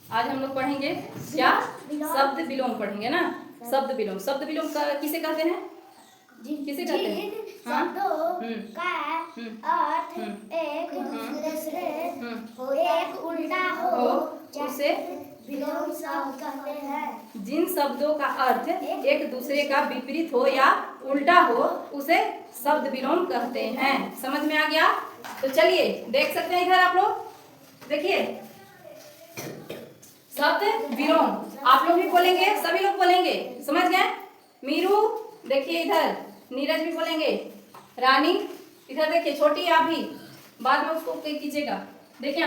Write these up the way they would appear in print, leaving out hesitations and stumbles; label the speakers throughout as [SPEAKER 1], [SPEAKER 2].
[SPEAKER 1] आज हम लोग पढ़ेंगे क्या? शब्द विलोम पढ़ेंगे ना। शब्द विलोम, शब्द विलोम किसे कहते हैं? किसे कहते हैं?
[SPEAKER 2] शब्दों का अर्थ एक दूसरे एक उल्टा हो
[SPEAKER 1] उसे
[SPEAKER 2] विलोम शब्द कहते हैं।
[SPEAKER 1] जिन शब्दों का अर्थ एक दूसरे का विपरीत हो या उल्टा हो उसे शब्द विलोम कहते हैं। समझ में आ गया? तो चलिए देख सकते हैं इधर आप लोग, देखिए शब्द विलोम आप लोग भी बोलेंगे, सभी लोग बोलेंगे, समझ गए? मीरू देखिए इधर, नीरज भी बोलेंगे, रानी इधर देखिए, छोटी आप भी बाद में उसको कीजिएगा। देखिए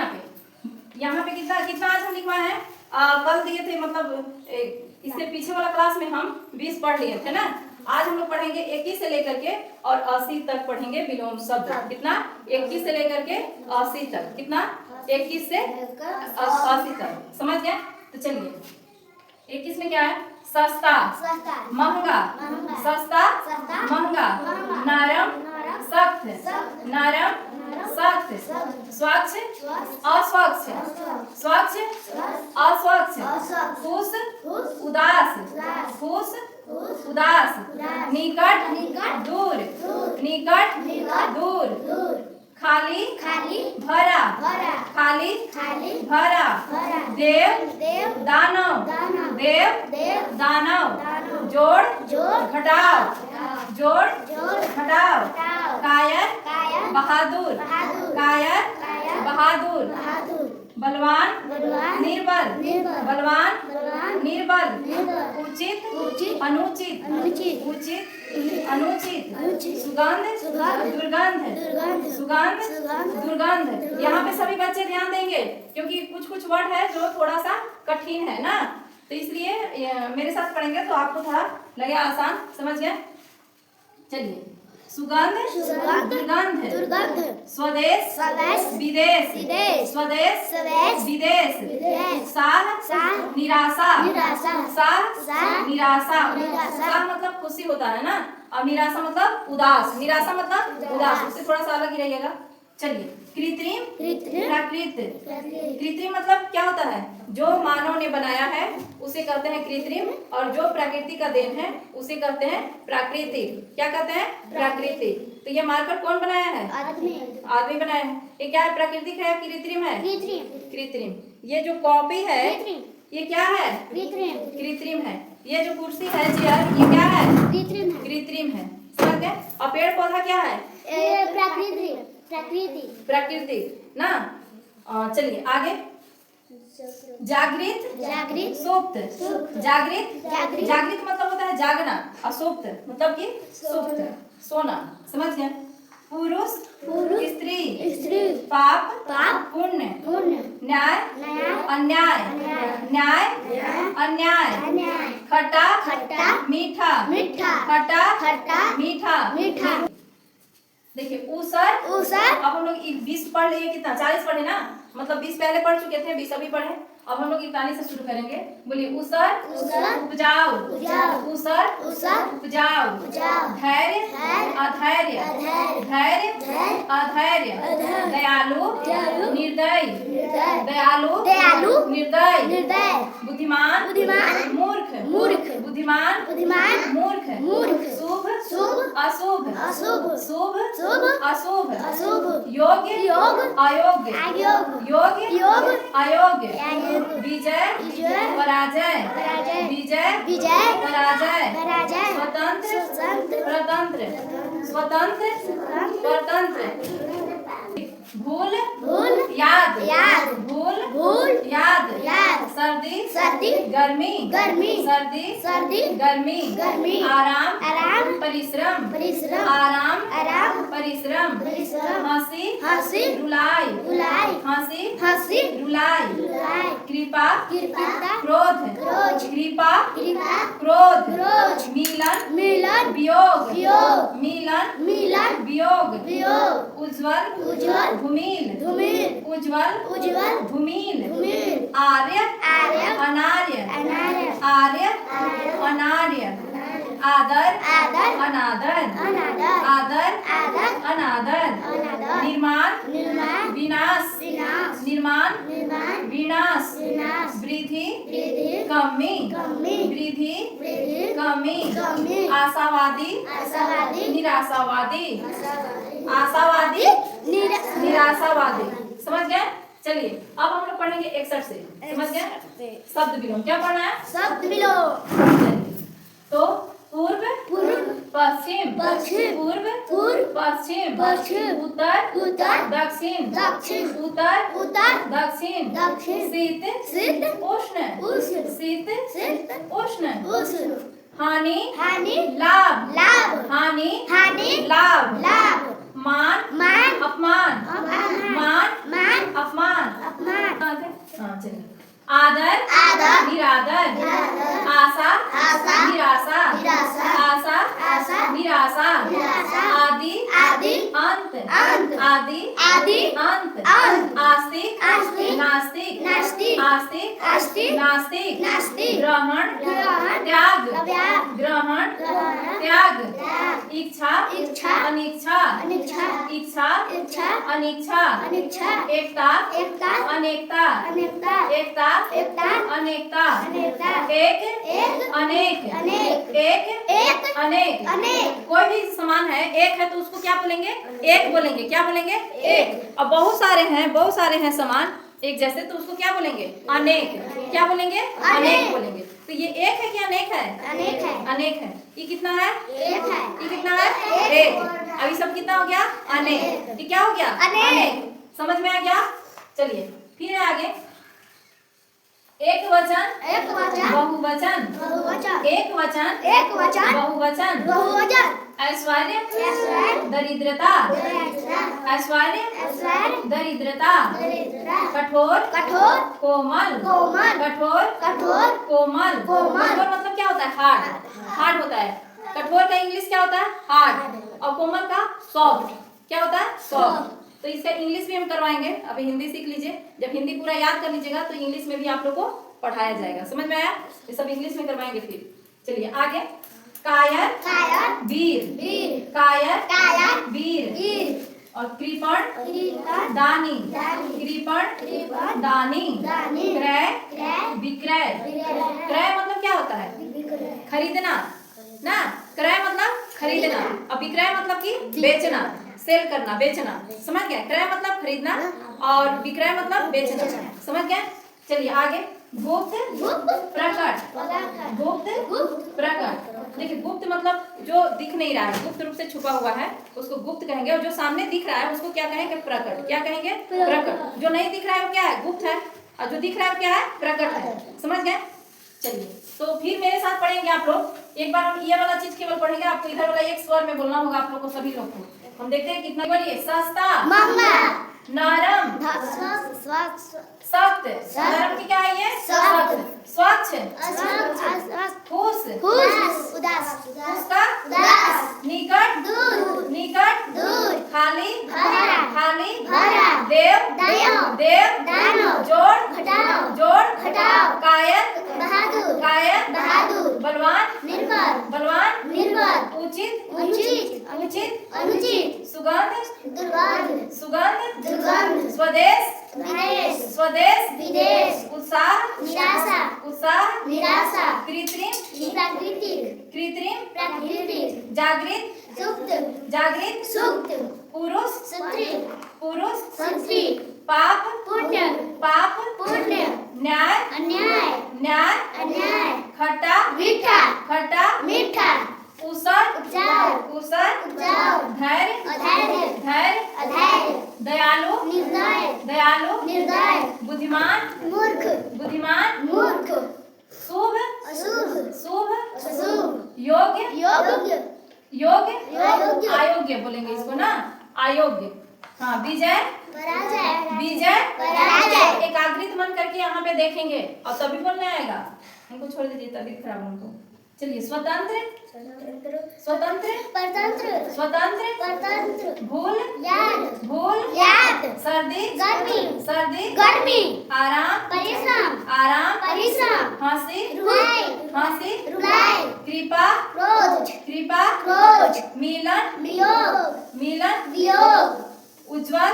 [SPEAKER 1] यहाँ पे कितना कितना आज हम लिखवाए हैं? कल दिए थे, मतलब इससे पीछे वाला क्लास में हम 20 पढ़ लिए थे ना। आज हम लोग पढ़ेंगे 21 से लेकर के और 80 तक पढ़ेंगे विलोम शब्द। कितना? 21 से लेकर के 80 तक। कितना? 21 से 80 तक। समझ गए? तो चलिए 21 में क्या है? सस्ता, महंगा, सस्ता, महंगा, नरम, सख्त, नरम, सख्त, स्वच्छ, अस्वच्छ, स्वच्छ, अस्वच्छ, खुश, उदास, खुश, उदास, निकट, दूर, निकट, दूर, खाली, भरा, खाली, भरा, देव, दानव, देव, दानव, जोड़, घटाव, जोड़, घटाव, कायर, बहादुर, कायर, बहादुर, बलवान, निर्बल, बलवान, निर्बल, उचित, अनुचित, अनुचित, सुगंध, दुर्गंध, सुगंध, दुर्गंध। यहाँ पे सभी बच्चे ध्यान देंगे क्योंकि कुछ वर्ड है जो थोड़ा सा कठिन है ना, तो इसलिए मेरे साथ पढ़ेंगे तो आपको थोड़ा लगे आसान। समझ गए? चलिए सुगंध, दुर्गंध, स्वदेश, विदेश, स्वदेश, विदेश, साह, निराशा, साह, निराशा, साह मतलब खुशी होता है ना, और निराशा मतलब उदास, निराशा मतलब उदास, उससे थोड़ा सा अलग ही रहिएगा। चलिए कृत्रिम, प्राकृत, कृत्रिम मतलब क्या होता है? जो मानव ने बनाया है उसे कहते हैं कृत्रिम, और जो प्रकृति का देन है उसे कहते हैं प्राकृतिक। क्या कहते हैं? प्राकृतिक। तो ये मार्कर कौन बनाया है? आदमी बनाया है। ये क्या है? प्राकृतिक है या कृत्रिम है? कृत्रिम। ये जो कॉपी है ये क्या है? कृत्रिम है। ये जो कुर्सी है, चेयर, ये क्या है? कृत्रिम है। समझ गए? और पेड़ पौधा क्या है? प्राकृतिक ना। चलिए आगे, जागृत, सुप्त, जागृत मतलब होता है जागना, और सुप्त मतलब कि सुप्त, सोना। समझ गए? पुरुष, स्त्री, पाप, पुण्य, न्याय, अन्याय, अन्याय, खट्टा, मीठा, खट्टा, मीठा। देखिए ऊसर, अब हम लोग 20 पढ़ लिए, कितना? 40 पढ़े ना, मतलब 20 पहले पढ़ चुके थे, 20 अभी पढ़े। अब हम लोग इकताली से शुरू करेंगे। बोलिए ऊसर, उपजाऊ, ऊसर, उपजाऊ, धैर्य, अधैर्य, अधैर्य, दयालु, निर्दयी, दयालु, निर्दयी, बुद्धिमान, मूर्ख, बुद्धिमान, मूर्ख, शुभ, अशुभ, शुभ, अशुभ, योग्य, अयोग्य, विजय, पराजय, पराजय, स्वतंत्र, भूल, याद, सर्दी, गर्मी, आराम, परिश्रम, हंसी, रुलाई, कृपा, क्रोध, मिलन, वियोग, उज्ज्वल, धूमिल, आर्य, अनार्य, आदर, अनादर, निर्माण, विनाश, कमी
[SPEAKER 2] कमी
[SPEAKER 1] वृद्धि
[SPEAKER 2] वृद्धि
[SPEAKER 1] कमी
[SPEAKER 2] कमी
[SPEAKER 1] आशावादी
[SPEAKER 2] आशावादी
[SPEAKER 1] निराशावादी
[SPEAKER 2] आशावादी
[SPEAKER 1] आशावादी
[SPEAKER 2] निराशावादी
[SPEAKER 1] निराशावादी। समझ गए? चलिए अब हम लोग पढ़ेंगे 61 से। समझ गए? शब्द विलोम क्या पढ़ना है?
[SPEAKER 2] शब्द विलोम।
[SPEAKER 1] चलिए, तो पूर्व
[SPEAKER 2] पूर्व
[SPEAKER 1] पश्चिम
[SPEAKER 2] पश्चिम
[SPEAKER 1] पूर्व
[SPEAKER 2] पूर्व
[SPEAKER 1] पश्चिम
[SPEAKER 2] पश्चिम
[SPEAKER 1] उत्तर
[SPEAKER 2] उत्तर
[SPEAKER 1] दक्षिण
[SPEAKER 2] दक्षिण
[SPEAKER 1] उत्तर
[SPEAKER 2] उत्तर
[SPEAKER 1] दक्षिण
[SPEAKER 2] दक्षिण
[SPEAKER 1] शीत
[SPEAKER 2] शीत
[SPEAKER 1] उष्ण
[SPEAKER 2] उष्ण
[SPEAKER 1] शीत
[SPEAKER 2] शीत
[SPEAKER 1] उष्ण
[SPEAKER 2] उष्ण
[SPEAKER 1] हानि
[SPEAKER 2] हानि
[SPEAKER 1] लाभ
[SPEAKER 2] लाभ
[SPEAKER 1] हानि
[SPEAKER 2] हानि
[SPEAKER 1] लाभ
[SPEAKER 2] लाभ
[SPEAKER 1] मान
[SPEAKER 2] मान
[SPEAKER 1] अपमान
[SPEAKER 2] अपमान
[SPEAKER 1] मान
[SPEAKER 2] मान
[SPEAKER 1] अपमान।
[SPEAKER 2] अपमान
[SPEAKER 1] हाँ चलिए आदर
[SPEAKER 2] आदर
[SPEAKER 1] निरादर
[SPEAKER 2] निरादर
[SPEAKER 1] आशा
[SPEAKER 2] आशा
[SPEAKER 1] निराशा
[SPEAKER 2] निराशा
[SPEAKER 1] आशा
[SPEAKER 2] आशा
[SPEAKER 1] निराशा
[SPEAKER 2] निराशा
[SPEAKER 1] आदि
[SPEAKER 2] आदि
[SPEAKER 1] अंत
[SPEAKER 2] अंत
[SPEAKER 1] आदि
[SPEAKER 2] आदि
[SPEAKER 1] अंत
[SPEAKER 2] अंत
[SPEAKER 1] आस्तिक
[SPEAKER 2] आस्तिक
[SPEAKER 1] नास्तिक
[SPEAKER 2] नास्तिक
[SPEAKER 1] आस्तिक
[SPEAKER 2] आस्तिक
[SPEAKER 1] नास्तिक
[SPEAKER 2] नास्तिक
[SPEAKER 1] ग्रहण
[SPEAKER 2] ग्रहण
[SPEAKER 1] त्याग
[SPEAKER 2] त्याग
[SPEAKER 1] ग्रहण
[SPEAKER 2] ग्रहण
[SPEAKER 1] त्याग
[SPEAKER 2] त्याग
[SPEAKER 1] इच्छा
[SPEAKER 2] इच्छा
[SPEAKER 1] अनिच्छा
[SPEAKER 2] अनिच्छा
[SPEAKER 1] इच्छा
[SPEAKER 2] इच्छा
[SPEAKER 1] अनिच्छा
[SPEAKER 2] अनिच्छा
[SPEAKER 1] एकता
[SPEAKER 2] एकता
[SPEAKER 1] अनेकता
[SPEAKER 2] अनेकता
[SPEAKER 1] एकता
[SPEAKER 2] एकता
[SPEAKER 1] अनेकता
[SPEAKER 2] अनेकता
[SPEAKER 1] एक
[SPEAKER 2] एक
[SPEAKER 1] अनेक
[SPEAKER 2] अनेक
[SPEAKER 1] एक
[SPEAKER 2] एक
[SPEAKER 1] अनेक
[SPEAKER 2] अनेक
[SPEAKER 1] कोई भी समान है एक है तो उसको क्या बोलेंगे? एक बोलेंगे। क्या बोलेंगे? एक। अब बहुत सारे हैं समान एक जैसे तो उसको क्या बोलेंगे? अनेक। क्या बोलेंगे? अनेक बोलेंगे। तो ये एक है कि अनेक है?
[SPEAKER 2] अनेक है
[SPEAKER 1] अनेक है। ये कितना है?
[SPEAKER 2] एक है
[SPEAKER 1] ये कितना है? एक। अभी सब कितना हो गया? अनेक। ये क्या हो गया?
[SPEAKER 2] अनेक।
[SPEAKER 1] समझ में आ गया? चलिए फिर आगे एक वचन
[SPEAKER 2] एक वचन
[SPEAKER 1] बहुवचन
[SPEAKER 2] बहुवचन
[SPEAKER 1] एक वचन
[SPEAKER 2] एक वचन
[SPEAKER 1] बहुवचन
[SPEAKER 2] बहुवचन
[SPEAKER 1] ऐश्वर्य
[SPEAKER 2] ऐश्वर्य
[SPEAKER 1] दरिद्रता
[SPEAKER 2] दरिद्रता
[SPEAKER 1] ऐश्वर्य
[SPEAKER 2] ऐश्वर्य
[SPEAKER 1] दरिद्रता
[SPEAKER 2] दरिद्रता
[SPEAKER 1] कठोर
[SPEAKER 2] कठोर
[SPEAKER 1] कोमल
[SPEAKER 2] कोमल
[SPEAKER 1] कठोर
[SPEAKER 2] कठोर
[SPEAKER 1] कोमल
[SPEAKER 2] कोमल।
[SPEAKER 1] कठोर मतलब क्या होता है? हार्ड हार्ड होता है। कठोर का इंग्लिश क्या होता है? हार्ड। और कोमल का सॉफ्ट। क्या होता है? सॉफ्ट। तो इसका इंग्लिश भी हम करवाएंगे। अभी हिंदी सीख लीजिए। जब हिंदी पूरा याद कर लीजिएगा तो इंग्लिश में भी आप लोग को पढ़ाया जाएगा। समझ में आया? ये सब इंग्लिश में करवाएंगे। फिर चलिए आगे कायर
[SPEAKER 2] कायर
[SPEAKER 1] वीर
[SPEAKER 2] वीर
[SPEAKER 1] कायर
[SPEAKER 2] कायर
[SPEAKER 1] वीर
[SPEAKER 2] वीर
[SPEAKER 1] और कृपण
[SPEAKER 2] कृपण
[SPEAKER 1] दानी
[SPEAKER 2] दानी
[SPEAKER 1] कृपण
[SPEAKER 2] कृपण
[SPEAKER 1] दानी
[SPEAKER 2] दानी
[SPEAKER 1] क्रय
[SPEAKER 2] क्रय
[SPEAKER 1] विक्रय
[SPEAKER 2] विक्रय
[SPEAKER 1] क्रय मतलब क्या होता है?
[SPEAKER 2] विक्रय
[SPEAKER 1] खरीदना ना। क्रय मतलब खरीदना और विक्रय मतलब कि बेचना सेल करना बेचना। समझ गए? क्रय मतलब खरीदना और विक्रय मतलब बेचना। समझ गए? चलिए आगे गुप्त
[SPEAKER 2] गुप्त
[SPEAKER 1] प्रकट
[SPEAKER 2] प्रकट
[SPEAKER 1] गुप्त
[SPEAKER 2] गुप्त
[SPEAKER 1] प्रकट। देखिए गुप्त मतलब जो दिख नहीं रहा है गुप्त रूप से छुपा हुआ है उसको गुप्त कहेंगे और जो सामने दिख रहा है उसको क्या कहेंगे? प्रकट। क्या कहेंगे? प्रकट। जो नहीं दिख रहा है वो क्या है? गुप्त है और जो दिख रहा है वो क्या है? प्रकट है। समझ गए? चलिए तो फिर मेरे साथ पढ़ेंगे आप लोग। एक बार हम ये वाला चीज केवल पढ़ेंगे। आपको इधर वाला एक स्वर में बोलना होगा आप लोग को सभी लोग को। हम देखते हैं कितना बोलिए। सस्ता
[SPEAKER 2] महंगा
[SPEAKER 1] नरम सख्त नरम की क्या है ये? सख्त स्वच्छ खुश
[SPEAKER 2] खुश उदास
[SPEAKER 1] उसका
[SPEAKER 2] उदास
[SPEAKER 1] निकट
[SPEAKER 2] दूर
[SPEAKER 1] निकट
[SPEAKER 2] दूर
[SPEAKER 1] खाली
[SPEAKER 2] भरा
[SPEAKER 1] खाली
[SPEAKER 2] भरा
[SPEAKER 1] देव
[SPEAKER 2] दानव
[SPEAKER 1] देव
[SPEAKER 2] दानव
[SPEAKER 1] जोड़
[SPEAKER 2] घटाओ
[SPEAKER 1] जोड़
[SPEAKER 2] घटाओ
[SPEAKER 1] कायर
[SPEAKER 2] बहादुर
[SPEAKER 1] कायर
[SPEAKER 2] बहादुर
[SPEAKER 1] बलवान
[SPEAKER 2] निर्बल
[SPEAKER 1] बलवान
[SPEAKER 2] निर्बल
[SPEAKER 1] उचित
[SPEAKER 2] उचित
[SPEAKER 1] उचित
[SPEAKER 2] अनुचित
[SPEAKER 1] सुगंध
[SPEAKER 2] दुर्गंध
[SPEAKER 1] सुगंध
[SPEAKER 2] दुर्गंध
[SPEAKER 1] स्वदेश
[SPEAKER 2] विदेश
[SPEAKER 1] स्वदेश
[SPEAKER 2] विदेश
[SPEAKER 1] उत्साह
[SPEAKER 2] निराशा
[SPEAKER 1] उत्साह
[SPEAKER 2] निराशा
[SPEAKER 1] कृत्रिम
[SPEAKER 2] प्राकृतिक
[SPEAKER 1] कृत्रिम
[SPEAKER 2] प्राकृतिक
[SPEAKER 1] जागृत
[SPEAKER 2] सुप्त
[SPEAKER 1] जागृत
[SPEAKER 2] सुप्त
[SPEAKER 1] पुरुष
[SPEAKER 2] स्त्री
[SPEAKER 1] पुरुष
[SPEAKER 2] स्त्री
[SPEAKER 1] पाप
[SPEAKER 2] पुण्य
[SPEAKER 1] पाप
[SPEAKER 2] पुण्य
[SPEAKER 1] न्याय
[SPEAKER 2] अन्याय
[SPEAKER 1] न्याय
[SPEAKER 2] अन्याय
[SPEAKER 1] खट्टा
[SPEAKER 2] मीठा
[SPEAKER 1] खट्टा
[SPEAKER 2] मीठा
[SPEAKER 1] कुशल
[SPEAKER 2] उपजाऊ
[SPEAKER 1] कुशल
[SPEAKER 2] उपजाऊ
[SPEAKER 1] धैर्य
[SPEAKER 2] अधैर्य
[SPEAKER 1] धैर्य
[SPEAKER 2] अधैर्य
[SPEAKER 1] दयालु
[SPEAKER 2] निर्दय
[SPEAKER 1] दयालु
[SPEAKER 2] निर्दय
[SPEAKER 1] बुद्धिमान
[SPEAKER 2] मूर्ख
[SPEAKER 1] बुद्धिमान
[SPEAKER 2] मूर्ख
[SPEAKER 1] शुभ
[SPEAKER 2] अशुभ
[SPEAKER 1] शुभ
[SPEAKER 2] अशुभ
[SPEAKER 1] योग्य
[SPEAKER 2] योग्य
[SPEAKER 1] योग्य
[SPEAKER 2] योग्य
[SPEAKER 1] अयोग्य बोलेंगे इसको ना अयोग्य। हाँ विजय
[SPEAKER 2] पराजय
[SPEAKER 1] विजय
[SPEAKER 2] पराजय
[SPEAKER 1] एकाग्रित मन करके यहाँ पे देखेंगे और तभी बोलने आएगा। हमको छोड़ दीजिए तबीयत खराब हमको। चलिए स्वतंत्र स्वतंत्र
[SPEAKER 2] परतंत्र
[SPEAKER 1] स्वतंत्र
[SPEAKER 2] परतंत्र
[SPEAKER 1] भूल
[SPEAKER 2] याद
[SPEAKER 1] याद सर्दी
[SPEAKER 2] गर्मी
[SPEAKER 1] सर्दी
[SPEAKER 2] गर्मी
[SPEAKER 1] आराम
[SPEAKER 2] परिश्रम
[SPEAKER 1] हंसी
[SPEAKER 2] रुलाई
[SPEAKER 1] हंसी
[SPEAKER 2] रुलाई
[SPEAKER 1] कृपा
[SPEAKER 2] क्रोध
[SPEAKER 1] मिलन
[SPEAKER 2] वियोग
[SPEAKER 1] उज्जवल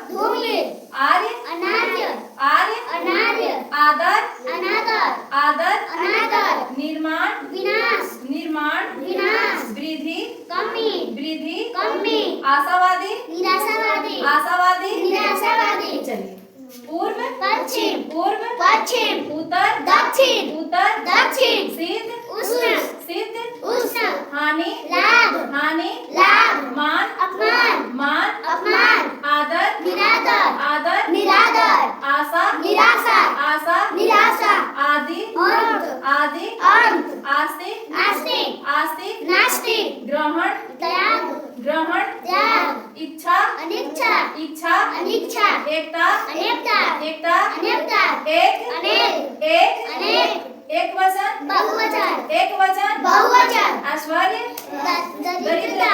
[SPEAKER 2] धूमिल
[SPEAKER 1] आर्य
[SPEAKER 2] अनार्य
[SPEAKER 1] आदर
[SPEAKER 2] अनार्य
[SPEAKER 1] आशावादी,
[SPEAKER 2] निराशावादी,
[SPEAKER 1] आशावादी,
[SPEAKER 2] निराशावादी।
[SPEAKER 1] चलिए पूर्व,
[SPEAKER 2] पश्चिम,
[SPEAKER 1] पूर्व,
[SPEAKER 2] पश्चिम,
[SPEAKER 1] उत्तर,
[SPEAKER 2] दक्षिण,
[SPEAKER 1] उत्तर,
[SPEAKER 2] दक्षिण,
[SPEAKER 1] सिद्ध,
[SPEAKER 2] उष्ण,
[SPEAKER 1] सिद्ध,
[SPEAKER 2] उष्ण,
[SPEAKER 1] हानि,
[SPEAKER 2] लाभ,
[SPEAKER 1] हानि,
[SPEAKER 2] लाभ,
[SPEAKER 1] मान,
[SPEAKER 2] अपमान,
[SPEAKER 1] मान,
[SPEAKER 2] अपमान,
[SPEAKER 1] आदर,
[SPEAKER 2] निरादर,
[SPEAKER 1] आदर,
[SPEAKER 2] निरादर,
[SPEAKER 1] आशा,
[SPEAKER 2] निराशा,
[SPEAKER 1] आशा,
[SPEAKER 2] निराशा,
[SPEAKER 1] आदि,
[SPEAKER 2] अंत,
[SPEAKER 1] आदि,
[SPEAKER 2] अंत,
[SPEAKER 1] आस्तिक,
[SPEAKER 2] नास्तिक,
[SPEAKER 1] आस्तिक,
[SPEAKER 2] नास्तिक,
[SPEAKER 1] ग्रहण,
[SPEAKER 2] त्याग,
[SPEAKER 1] ग्रहण,
[SPEAKER 2] त्याग,
[SPEAKER 1] इच्छा,
[SPEAKER 2] अनिच्छा,
[SPEAKER 1] इच्छा,
[SPEAKER 2] अनिच्छा,
[SPEAKER 1] एकता,
[SPEAKER 2] अनेकता,
[SPEAKER 1] एकता,
[SPEAKER 2] अनेकता,
[SPEAKER 1] एक,
[SPEAKER 2] अनेक,
[SPEAKER 1] एक,
[SPEAKER 2] अनेक,
[SPEAKER 1] एक वचन,
[SPEAKER 2] बहुवचन,
[SPEAKER 1] एक वचन,
[SPEAKER 2] बहुवचन,
[SPEAKER 1] ऐश्वर्य,
[SPEAKER 2] दरिद्रता,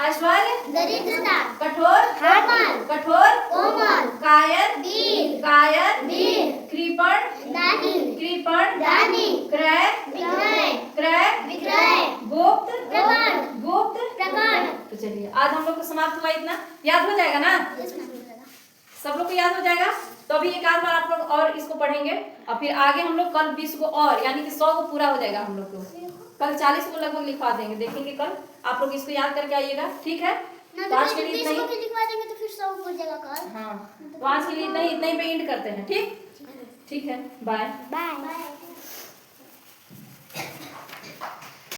[SPEAKER 1] ऐश्वर्य,
[SPEAKER 2] दरिद्रता,
[SPEAKER 1] कठोर,
[SPEAKER 2] कोमल,
[SPEAKER 1] कठोर,
[SPEAKER 2] कोमल,
[SPEAKER 1] कायर,
[SPEAKER 2] वीर,
[SPEAKER 1] कायर,
[SPEAKER 2] वीर,
[SPEAKER 1] कृपण,
[SPEAKER 2] दानी,
[SPEAKER 1] कृपण,
[SPEAKER 2] दानी,
[SPEAKER 1] क्रय,
[SPEAKER 2] विक्रय,
[SPEAKER 1] क्रय,
[SPEAKER 2] विक्रय,
[SPEAKER 1] गुप्त,
[SPEAKER 2] प्रकट,
[SPEAKER 1] गुप्त।
[SPEAKER 2] प्रकट।
[SPEAKER 1] तो चलिए आज हम लोग को समाप्त हुआ इतना। याद हो जाएगा ना, सब लोग को याद हो जाएगा। तो अभी एक आध बार आप लोग और इसको पढ़ेंगे और फिर आगे हम लोग कल 20 को और यानी कि 100 को पूरा हो जाएगा हम लोग को। कल 40 को लगभग लिखवा देंगे, देखेंगे कल। आप लोग इसको याद करके आइएगा, ठीक है। तो आज के लिए इतना ही।
[SPEAKER 2] लिखवा देंगे तो फिर 100 हो जाएगा कल।
[SPEAKER 1] हाँ, तो आज के लिए इतना ही पे एंड करते हैं, ठीक है। Bye
[SPEAKER 2] bye.